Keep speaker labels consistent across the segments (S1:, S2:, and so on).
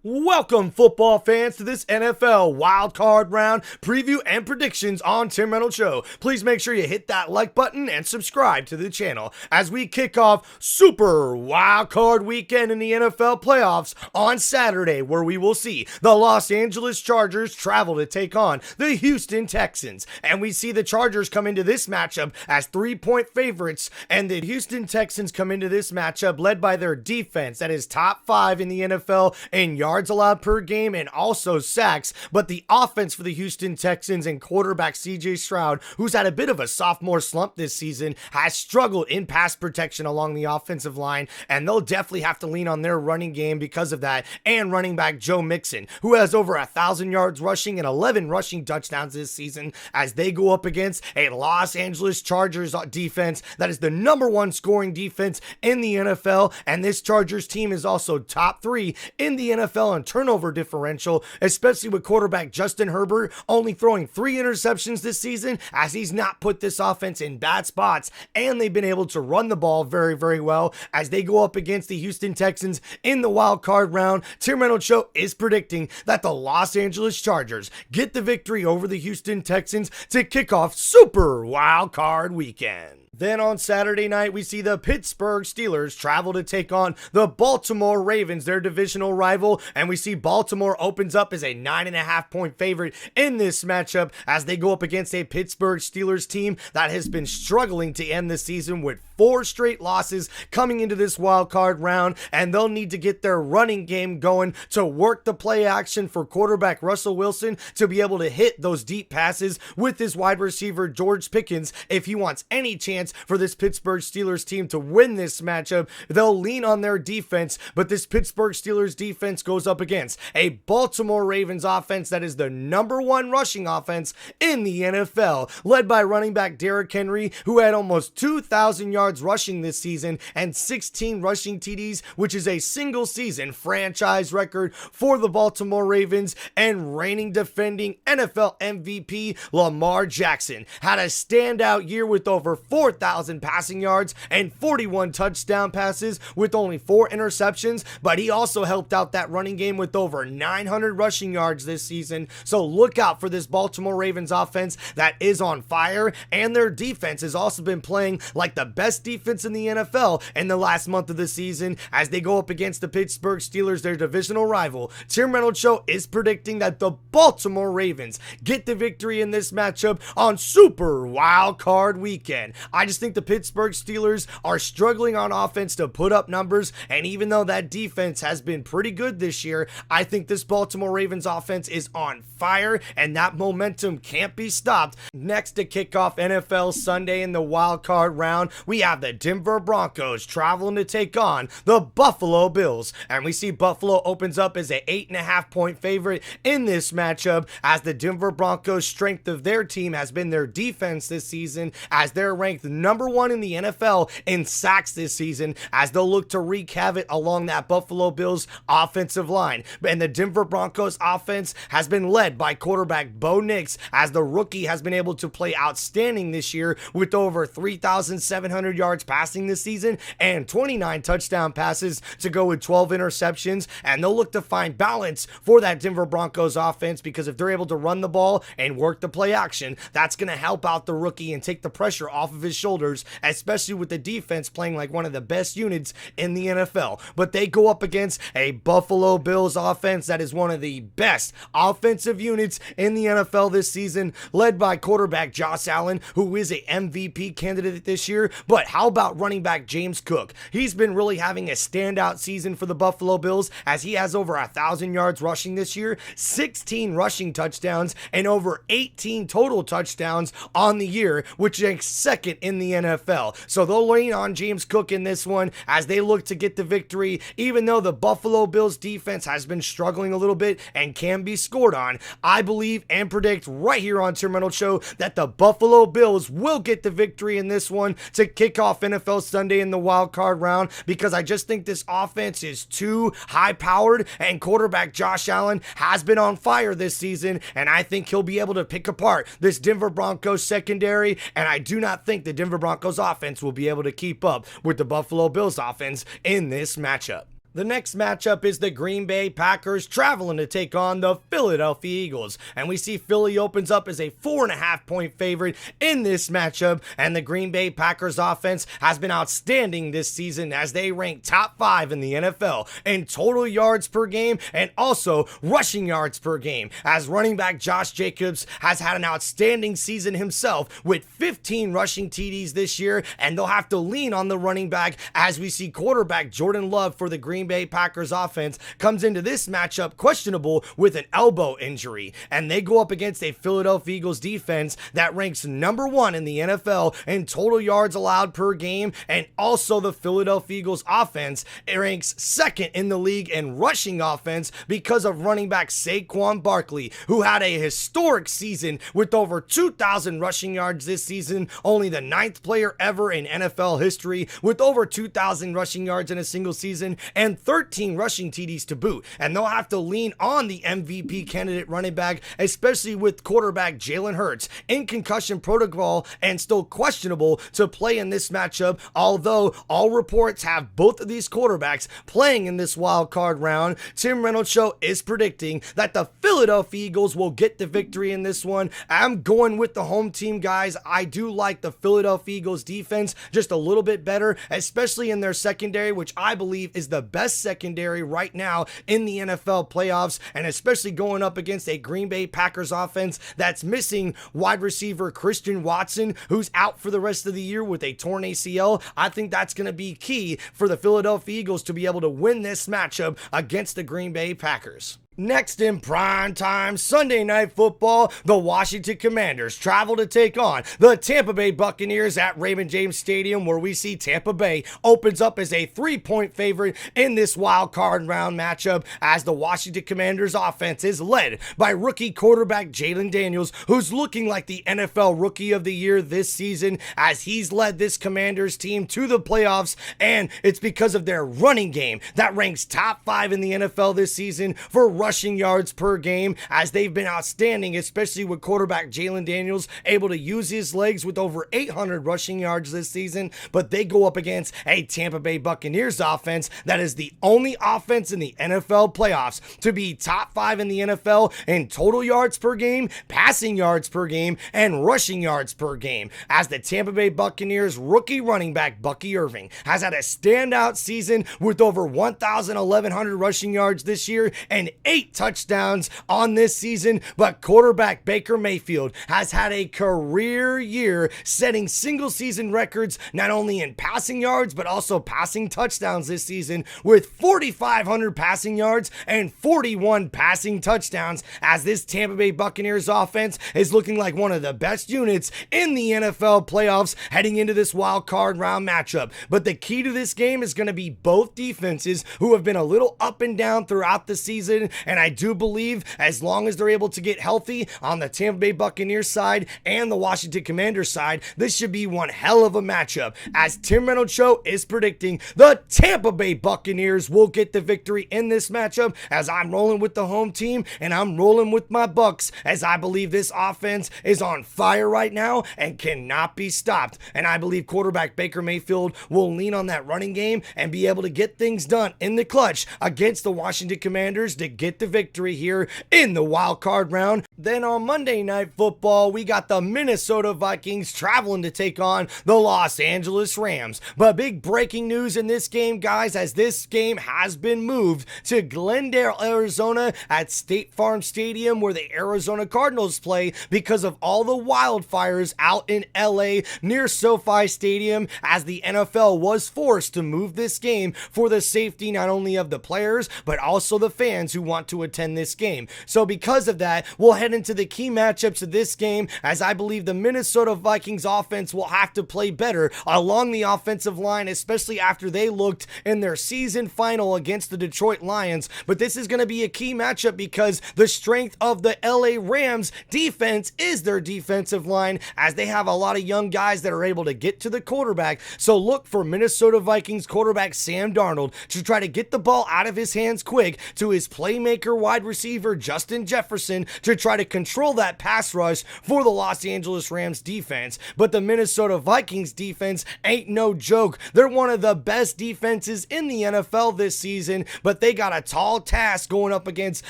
S1: Welcome, football fans, to this NFL Wild Card Round preview and predictions on Tim Reynolds Show. Please make sure you hit that like button and subscribe to the channel as we kick off Super Wild Card Weekend in the NFL playoffs on Saturday, where we will see the Los Angeles Chargers travel to take on the Houston Texans. And we see the Chargers come into this matchup as 3-point favorites, and the Houston Texans come into this matchup led by their defense that is top 5 in the NFL in yards allowed per game and also sacks. But the offense for the Houston Texans and quarterback CJ Stroud, who's had a bit of a sophomore slump this season, has struggled in pass protection along the offensive line, and they'll definitely have to lean on their running game because of that. And running back Joe Mixon, who has over 1,000 yards rushing and 11 rushing touchdowns this season, as they go up against a Los Angeles Chargers defense that is the #1 scoring defense in the NFL. And this Chargers team is also top 3 in the NFL on turnover differential, especially with quarterback Justin Herbert only throwing 3 interceptions this season, as he's not put this offense in bad spots, and they've been able to run the ball very, very well as they go up against the Houston Texans in the wild card round. Tim Reynolds Show is predicting that the Los Angeles Chargers get the victory over the Houston Texans to kick off Super Wild Card Weekend. Then on Saturday night, we see the Pittsburgh Steelers travel to take on the Baltimore Ravens, their divisional rival, and we see Baltimore opens up as a 9.5-point favorite in this matchup as they go up against a Pittsburgh Steelers team that has been struggling to end the season with 4 straight losses coming into this wild card round, and they'll need to get their running game going to work the play action for quarterback Russell Wilson to be able to hit those deep passes with his wide receiver George Pickens if he wants any chance for this Pittsburgh Steelers team to win this matchup. They'll lean on their defense, but this Pittsburgh Steelers defense goes up against a Baltimore Ravens offense that is the #1 rushing offense in the NFL, led by running back Derrick Henry, who had almost 2,000 yards rushing this season and 16 rushing TDs, which is a single season franchise record for the Baltimore Ravens. And reigning defending NFL MVP Lamar Jackson had a standout year with over 4,000 passing yards and 41 touchdown passes with only 4 interceptions, but he also helped out that running game with over 900 rushing yards this season. So look out for this Baltimore Ravens offense that is on fire, and their defense has also been playing like the best defense in the NFL in the last month of the season as they go up against the Pittsburgh Steelers, their divisional rival. Tim Reynolds Show is predicting that the Baltimore Ravens get the victory in this matchup on Super Wild Card Weekend. I just think the Pittsburgh Steelers are struggling on offense to put up numbers, and even though that defense has been pretty good this year, I think this Baltimore Ravens offense is on fire, and that momentum can't be stopped. Next to kick off NFL Sunday in the wild card round, we have the Denver Broncos traveling to take on the Buffalo Bills, and we see Buffalo opens up as a 8.5-point favorite in this matchup, as the Denver Broncos' strength of their team has been their defense this season, as they're ranked #1 in the NFL in sacks this season, as they'll look to wreak havoc along that Buffalo Bills offensive line. And the Denver Broncos offense has been led by quarterback Bo Nix, as the rookie has been able to play outstanding this year with over 3,700 yards passing this season and 29 touchdown passes to go with 12 interceptions. And they'll look to find balance for that Denver Broncos offense, because if they're able to run the ball and work the play action, that's going to help out the rookie and take the pressure off of his shoulders, especially with the defense playing like one of the best units in the NFL. But they go up against a Buffalo Bills offense that is one of the best offensive units in the NFL this season, led by quarterback Josh Allen, who is a MVP candidate this year. But how about running back James Cook? He's been really having a standout season for the Buffalo Bills, as he has over 1,000 yards rushing this year, 16 rushing touchdowns, and over 18 total touchdowns on the year, which ranks second in the NFL. So they'll lean on James Cook in this one as they look to get the victory, even though the Buffalo Bills defense has been struggling a little bit and can be scored on. I believe and predict right here on Tim Reynolds Show that the Buffalo Bills will get the victory in this one to kick off NFL Sunday in the wild card round, because I just think this offense is too high powered, and quarterback Josh Allen has been on fire this season, and I think he'll be able to pick apart this Denver Broncos secondary, and I do not think the Denver Broncos offense will be able to keep up with the Buffalo Bills offense in this matchup. The next matchup is the Green Bay Packers traveling to take on the Philadelphia Eagles. And we see Philly opens up as a 4.5-point favorite in this matchup. And the Green Bay Packers offense has been outstanding this season as they rank top 5 in the NFL in total yards per game and also rushing yards per game. As running back Josh Jacobs has had an outstanding season himself with 15 rushing TDs this year. And they'll have to lean on the running back as we see quarterback Jordan Love for the Green Bay Packers offense comes into this matchup questionable with an elbow injury, and they go up against a Philadelphia Eagles defense that ranks number 1 in the NFL in total yards allowed per game, and also the Philadelphia Eagles offense ranks 2nd in the league in rushing offense because of running back Saquon Barkley, who had a historic season with over 2,000 rushing yards this season, only the 9th player ever in NFL history with over 2,000 rushing yards in a single season, and 13 rushing TDs to boot. And they'll have to lean on the MVP candidate running back, especially with quarterback Jalen Hurts in concussion protocol and still questionable to play in this matchup, although all reports have both of these quarterbacks playing in this wild card round. Tim Reynolds Show is predicting that the Philadelphia Eagles will get the victory in this one. I'm going with the home team, guys. I do like the Philadelphia Eagles defense just a little bit better, especially in their secondary, which I believe is the best secondary right now in the NFL playoffs, and especially going up against a Green Bay Packers offense that's missing wide receiver Christian Watson, who's out for the rest of the year with a torn ACL. I think that's going to be key for the Philadelphia Eagles to be able to win this matchup against the Green Bay Packers. Next in primetime Sunday Night Football, the Washington Commanders travel to take on the Tampa Bay Buccaneers at Raymond James Stadium, where we see Tampa Bay opens up as a 3-point favorite in this wild card round matchup as the Washington Commanders offense is led by rookie quarterback Jalen Daniels, who's looking like the NFL Rookie of the Year this season as he's led this Commanders team to the playoffs, and it's because of their running game that ranks top 5 in the NFL this season for rushing yards per game, as they've been outstanding, especially with quarterback Jalen Daniels able to use his legs with over 800 rushing yards this season. But they go up against a Tampa Bay Buccaneers offense that is the only offense in the NFL playoffs to be top 5 in the NFL in total yards per game, passing yards per game, and rushing yards per game, as the Tampa Bay Buccaneers rookie running back Bucky Irving has had a standout season with over 1,100 rushing yards this year and 8 touchdowns on this season. But quarterback Baker Mayfield has had a career year, setting single season records not only in passing yards but also passing touchdowns this season with 4,500 passing yards and 41 passing touchdowns, as this Tampa Bay Buccaneers offense is looking like one of the best units in the NFL playoffs heading into this wild card round matchup. But the key to this game is going to be both defenses, who have been a little up and down throughout the season. And I do believe as long as they're able to get healthy on the Tampa Bay Buccaneers side and the Washington Commanders side, this should be one hell of a matchup, as Tim Reynolds Show is predicting the Tampa Bay Buccaneers will get the victory in this matchup, as I'm rolling with the home team and I'm rolling with my Bucs, as I believe this offense is on fire right now and cannot be stopped. And I believe quarterback Baker Mayfield will lean on that running game and be able to get things done in the clutch against the Washington Commanders to get the victory here in the wild card round. Then on Monday Night Football, we got the Minnesota Vikings traveling to take on the Los Angeles Rams. But big breaking news in this game, guys, as this game has been moved to Glendale, Arizona at State Farm Stadium, where the Arizona Cardinals play, because of all the wildfires out in LA near SoFi Stadium, as the NFL was forced to move this game for the safety not only of the players but also the fans who want to attend this game. So because of that, we'll head into the key matchups of this game, as I believe the Minnesota Vikings offense will have to play better along the offensive line, especially after they looked in their season final against the Detroit Lions. But this is going to be a key matchup because the strength of the LA Rams defense is their defensive line, as they have a lot of young guys that are able to get to the quarterback. So look for Minnesota Vikings quarterback Sam Darnold to try to get the ball out of his hands quick to his playmaker wide receiver Justin Jefferson to try to control that pass rush for the Los Angeles Rams defense. But the Minnesota Vikings defense ain't no joke. They're one of the best defenses in the NFL this season, but they got a tall task going up against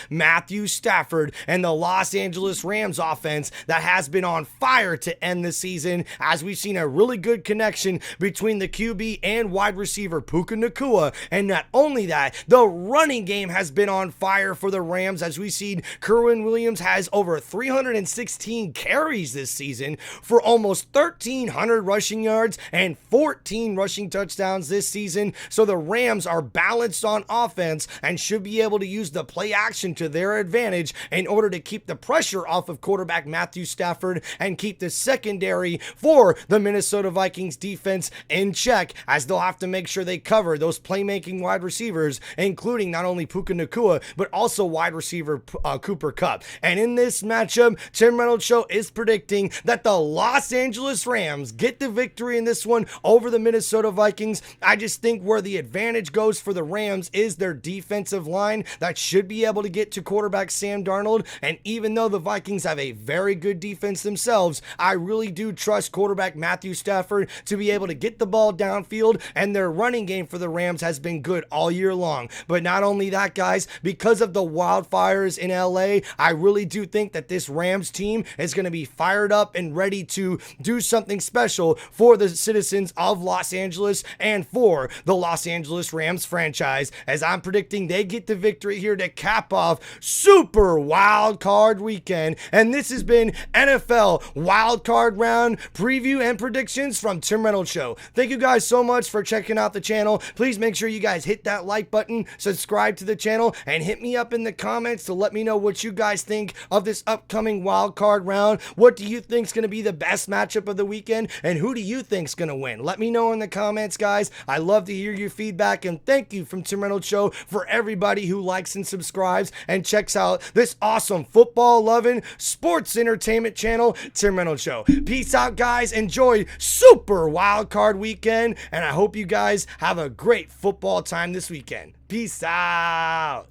S1: Matthew Stafford and the Los Angeles Rams offense that has been on fire to end the season, as we've seen a really good connection between the QB and wide receiver Puka Nacua. And not only that, the running game has been on fire for the Rams, as we've seen Kerwin Williams has over 316 carries this season for almost 1,300 rushing yards and 14 rushing touchdowns this season. So the Rams are balanced on offense and should be able to use the play action to their advantage in order to keep the pressure off of quarterback Matthew Stafford and keep the secondary for the Minnesota Vikings defense in check, as they'll have to make sure they cover those playmaking wide receivers, including not only Puka Nacua, but also wide receiver Cooper Kupp. And in this matchup, Tim Reynolds Show is predicting that the Los Angeles Rams get the victory in this one over the Minnesota Vikings. I just think where the advantage goes for the Rams is their defensive line that should be able to get to quarterback Sam Darnold. And even though the Vikings have a very good defense themselves, I really do trust quarterback Matthew Stafford to be able to get the ball downfield, and their running game for the Rams has been good all year long. But not only that, guys, because of the wildfires in LA, I really do think that this Rams team is going to be fired up and ready to do something special for the citizens of Los Angeles and for the Los Angeles Rams franchise, as I'm predicting they get the victory here to cap off Super Wild Card Weekend. And this has been NFL Wild Card Round preview and predictions from Tim Reynolds Show. Thank you guys so much for checking out the channel. Please make sure you guys hit that like button, subscribe to the channel, and hit me up in the comments to let me know what you guys think of this upcoming wild card round. What do you think is going to be the best matchup of the weekend, and who do you think is going to win? Let me know in the comments, guys. I love to hear your feedback, and thank you from Tim Reynolds Show for everybody who likes and subscribes and checks out this awesome football-loving sports entertainment channel, Tim Reynolds Show. Peace out, guys. Enjoy Super Wild Card Weekend, and I hope you guys have a great football time this weekend. Peace out.